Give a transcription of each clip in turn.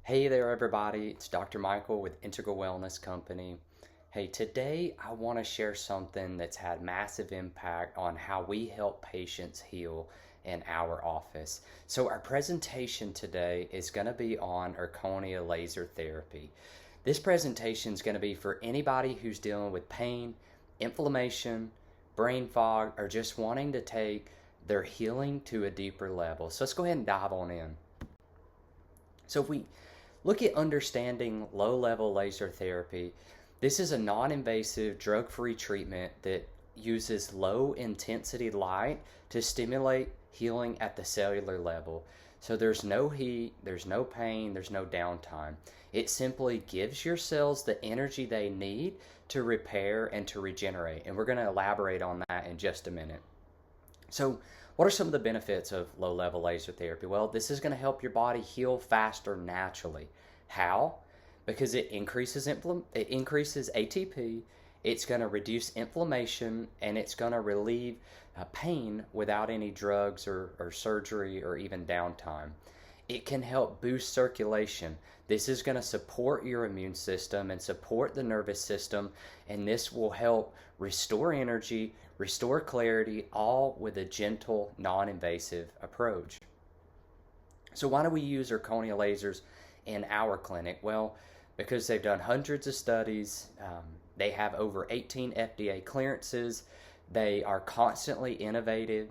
Hey there, everybody. It's Dr. Michael with Integral Wellness Company. Hey, today I want to share something that's had massive impact on how we help patients heal in our office. So, our presentation today is going to be on Erchonia Laser Therapy. This presentation is going to be for anybody who's dealing with pain, inflammation, brain fog, or just wanting to take their healing to a deeper level. So, let's go ahead and dive on in. So, if we look at understanding low-level laser therapy, this is a non-invasive, drug-free treatment that uses low-intensity light to stimulate healing at the cellular level. So there's no heat, there's no pain, there's no downtime. It simply gives your cells the energy they need to repair and to regenerate. And we're going to elaborate on that in just a minute. So, what are some of the benefits of low level laser therapy? Well, this is going to help your body heal faster naturally. How? Because it increases ATP, it's going to reduce inflammation, and it's going to relieve pain without any drugs or surgery or even downtime. It can help boost circulation. This is going to support your immune system and support the nervous system, and this will help restore energy, restore clarity, all with a gentle, non-invasive approach. So why do we use Erchonia lasers in our clinic? Well, because they've done hundreds of studies, they have over 18 FDA clearances, they are constantly innovative.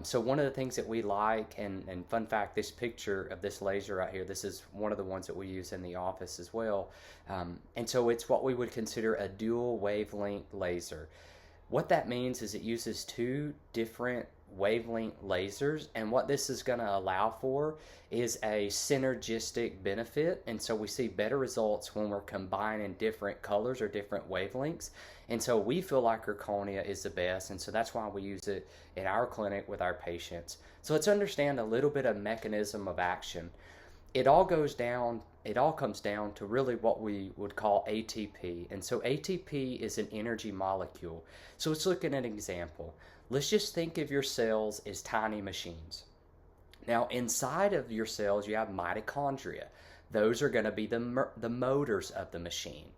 So one of the things that we like, and fun fact, this picture of this laser right here, this is one of the ones that we use in the office as well. And so it's what we would consider a dual wavelength laser. What that means is it uses two different wavelength lasers, and what this is going to allow for is a synergistic benefit, and so we see better results when we're combining different colors or different wavelengths. And so we feel like Erchonia is the best, and so that's why we use it in our clinic with our patients. So let's understand a little bit of mechanism of action. It all comes down to really what we would call ATP. And so ATP is an energy molecule. So let's look at an example. Let's just think of your cells as tiny machines. Now, inside of your cells, you have mitochondria. Those are going to be the motors of the machine.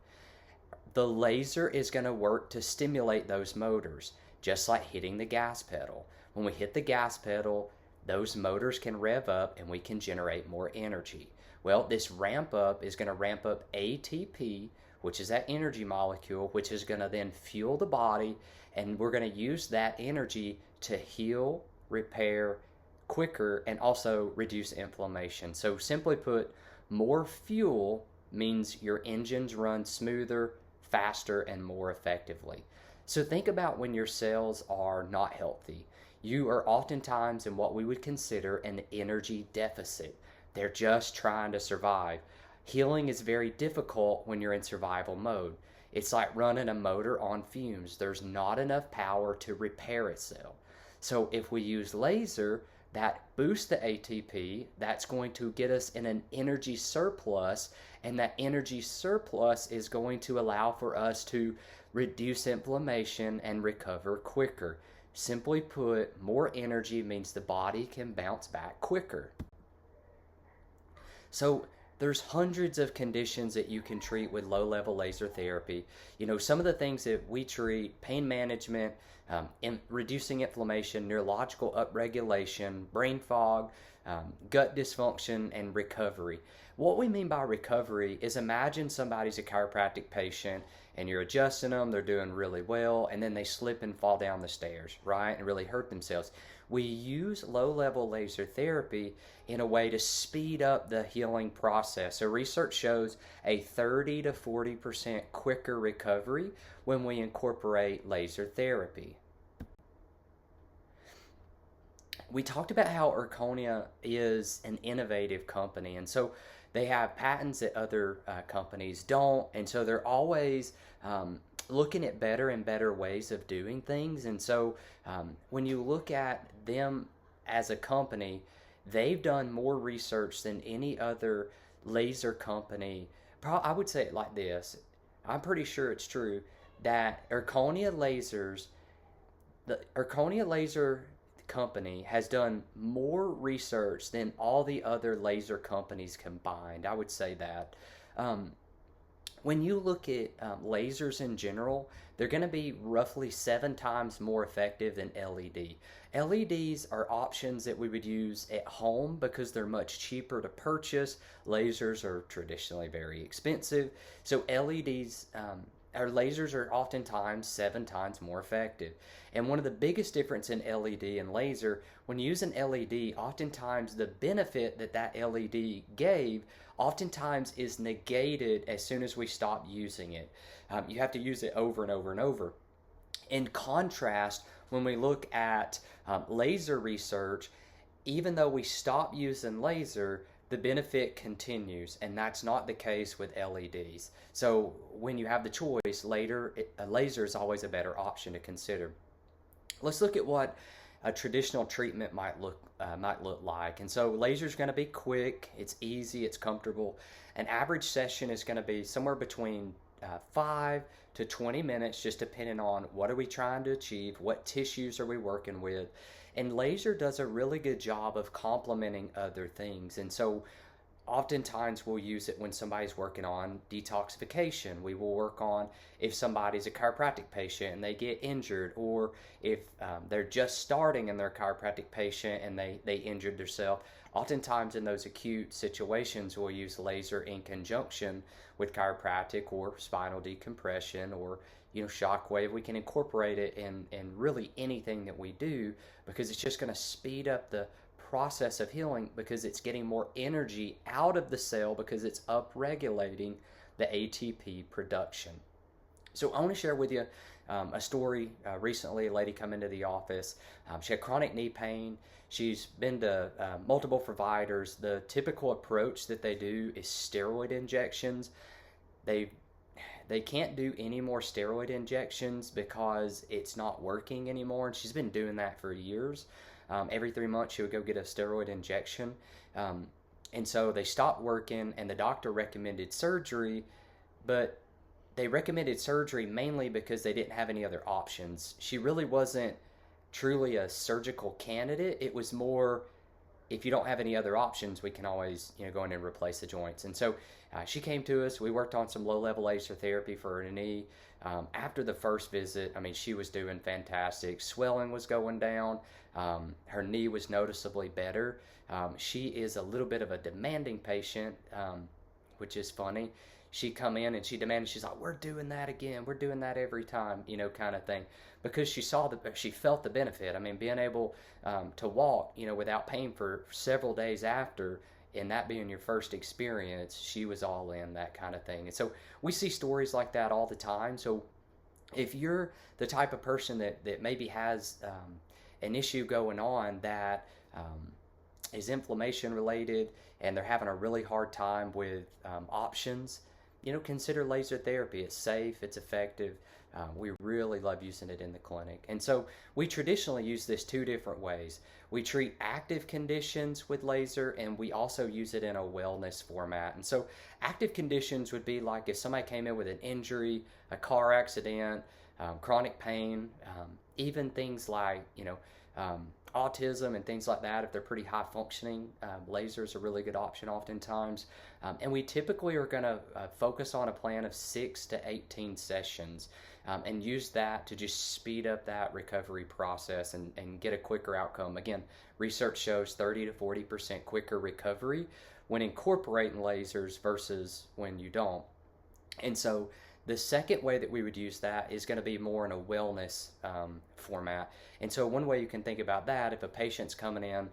The laser is going to work to stimulate those motors, just like hitting the gas pedal. When we hit the gas pedal, those motors can rev up and we can generate more energy. Well, this ramp up is going to ramp up ATP, which is that energy molecule, which is going to then fuel the body, and we're going to use that energy to heal, repair quicker, and also reduce inflammation. So simply put, more fuel means your engines run smoother, faster, and more effectively. So think about when your cells are not healthy. You are oftentimes in what we would consider an energy deficit. They're just trying to survive. Healing is very difficult when you're in survival mode. It's like running a motor on fumes. There's not enough power to repair itself. So if we use laser, that boosts the ATP, that's going to get us in an energy surplus, and that energy surplus is going to allow for us to reduce inflammation and recover quicker. Simply put, more energy means the body can bounce back quicker. So there's hundreds of conditions that you can treat with low-level laser therapy. Some of the things that we treat: pain management, reducing inflammation, neurological upregulation, brain fog, gut dysfunction, and recovery. What we mean by recovery is, imagine somebody's a chiropractic patient and you're adjusting them, they're doing really well, and then they slip and fall down the stairs, right, and really hurt themselves. We use low-level laser therapy in a way to speed up the healing process. So research shows a 30 to 40% quicker recovery when we incorporate laser therapy. We talked about how Erchonia is an innovative company, and so they have patents that other companies don't, and so they're always looking at better and better ways of doing things. And so when you look at them as a company, they've done more research than any other laser company. I would say it like this: I'm pretty sure it's true that the Erchonia laser company has done more research than all the other laser companies combined. I would say that. Um, when you look at lasers in general, they're going to be roughly 7 times more effective than LED. LEDs are options that we would use at home because they're much cheaper to purchase. Lasers are traditionally very expensive. So our lasers are oftentimes 7 times more effective. And one of the biggest difference in LED and laser, when you use an LED, oftentimes the benefit that that LED gave oftentimes is negated as soon as we stop using it. You have to use it over and over and over. In contrast, when we look at laser research, even though we stop using laser, the benefit continues, and that's not the case with LEDs. So when you have the choice, laser is always a better option to consider. Let's look at what a traditional treatment might look like. And so laser is going to be quick, it's easy, it's comfortable. An average session is going to be somewhere between 5 to 20 minutes, just depending on what are we trying to achieve, what tissues are we working with. And laser does a really good job of complementing other things. And so oftentimes we'll use it when somebody's working on detoxification. We will work on if somebody's a chiropractic patient and they get injured, or if they're just starting in their chiropractic patient and they injured themselves. Oftentimes in those acute situations, we'll use laser in conjunction with chiropractic or spinal decompression or shockwave. We can incorporate it in really anything that we do because it's just going to speed up the process of healing because it's getting more energy out of the cell because it's upregulating the ATP production. So I want to share with you a story. Recently, a lady come into the office. She had chronic knee pain. She's been to multiple providers. The typical approach that they do is steroid injections. They can't do any more steroid injections because it's not working anymore, and she's been doing that for years. Every 3 months she would go get a steroid injection, and so they stopped working, and the doctor recommended surgery, but they recommended surgery mainly because they didn't have any other options. She really wasn't truly a surgical candidate. It was more, if you don't have any other options, we can always go in and replace the joints. And so she came to us. We worked on some low-level laser therapy for her knee. After the first visit, she was doing fantastic. Swelling was going down. Her knee was noticeably better. She is a little bit of a demanding patient, which is funny. She come in and she demanded, she's like, we're doing that again. We're doing that every time, kind of thing. Because she felt the benefit. Being able to walk, without pain for several days after, and that being your first experience, she was all in, that kind of thing. And so we see stories like that all the time. So if you're the type of person that maybe has an issue going on that is inflammation related and they're having a really hard time with options, consider laser therapy. It's safe, it's effective. We really love using it in the clinic. And so we traditionally use this 2 different ways. We treat active conditions with laser, and we also use it in a wellness format. And so active conditions would be like if somebody came in with an injury, a car accident, chronic pain, even things like, autism and things like that. If they're pretty high functioning, laser is a really good option oftentimes. And we typically are going to focus on a plan of 6 to 18 sessions and use that to just speed up that recovery process and get a quicker outcome. Again, research shows 30 to 40% quicker recovery when incorporating lasers versus when you don't. And so the second way that we would use that is going to be more in a wellness format. And so one way you can think about that, if a patient's coming in,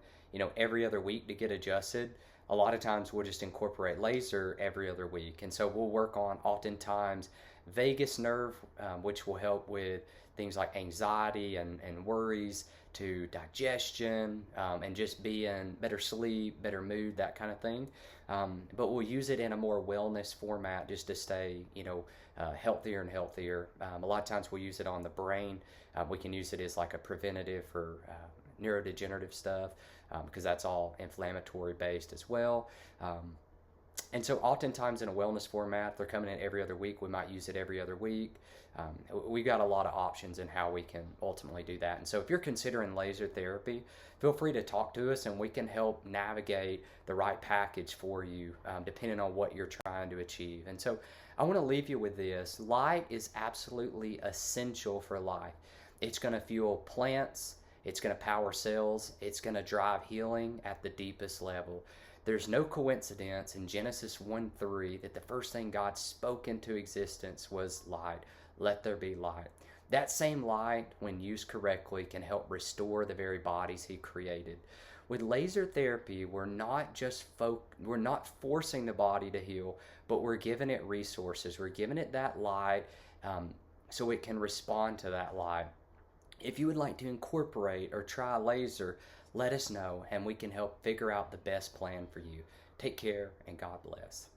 every other week to get adjusted, a lot of times we'll just incorporate laser every other week. And so we'll work on oftentimes vagus nerve, which will help with things like anxiety and worries, to digestion, and just being better sleep, better mood, that kind of thing. But we'll use it in a more wellness format just to stay, healthier and healthier. A lot of times we'll use it on the brain. We can use it as like a preventative for neurodegenerative stuff because that's all inflammatory based as well. And so oftentimes in a wellness format, if they're coming in every other week, we might use it every other week. We've got a lot of options in how we can ultimately do that. And so if you're considering laser therapy, feel free to talk to us and we can help navigate the right package for you depending on what you're trying to achieve. And so I want to leave you with this. Light is absolutely essential for life. It's going to fuel plants, it's going to power cells, it's going to drive healing at the deepest level. There's no coincidence in Genesis 1:3 that the first thing God spoke into existence was light. Let there be light. That same light, when used correctly, can help restore the very bodies He created. With laser therapy, we're not forcing the body to heal, but we're giving it resources. We're giving it that light so it can respond to that light. If you would like to incorporate or try laser, let us know and we can help figure out the best plan for you. Take care and God bless.